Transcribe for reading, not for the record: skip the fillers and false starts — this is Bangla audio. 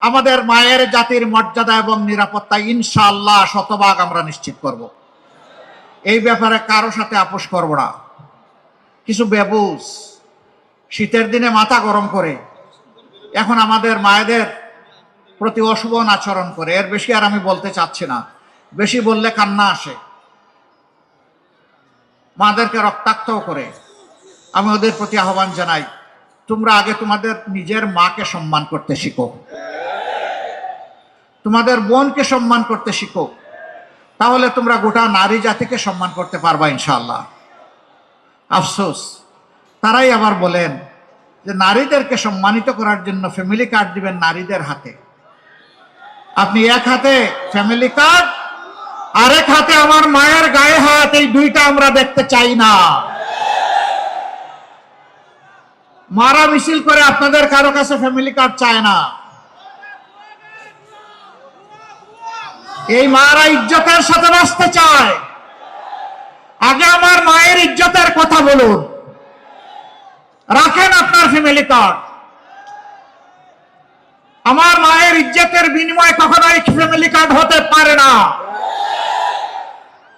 আমাদের মায়ের জাতির মর্যাদা এবং নিরাপত্তা ইনশাআল্লাহ শতভাগ আমরা নিশ্চিত করব। এই ব্যাপারে কারো সাথে আপোষ করব না। কিছু বেবুজ শীতের দিনে মাথা গরম করে এখন আমাদের মায়েদের প্রতি অশুভ আচরণ করে, এর বেশি আর আমি বলতে চাচ্ছি না, বেশি বললে কান্না আসে, মাদেরকে রক্তাক্তও করে। আমি ওদের প্রতি আহ্বান জানাই, তোমরা আগে তোমাদের নিজের মাকে সম্মান করতে শিখো, তোমাদের বোনকে সম্মান করতে শিখো, তাহলে তোমরা গোটা নারী জাতিকে সম্মান করতে পারবা ইনশাআল্লাহ। আফসোস তারাই আবার বলেন যে নারীদেরকে সম্মানিত করার জন্য ফ্যামিলি কার্ড দিবেন নারীদের হাতে। আপনি এক হাতে ফ্যামিলি কার্ড, আরেক হাতে আমার মায়ের গায়ে হাত, এই দুইটা আমরা দেখতে চাই না। মারা মিছিল করে আপনাদের কারো কাছে ফ্যামিলি কার্ড চায় না। এই মারা ইজ্জতের সাথে বাঁচতে চায়। আগে আমার মায়ের ইজ্জতের কথা বলুন, রাখেন আপনার ফ্যামিলি কার্ড। আমার মায়ের ইজ্জতের বিনিময়ে কখনোই ফ্যামিলি কার্ড হতে পারে না।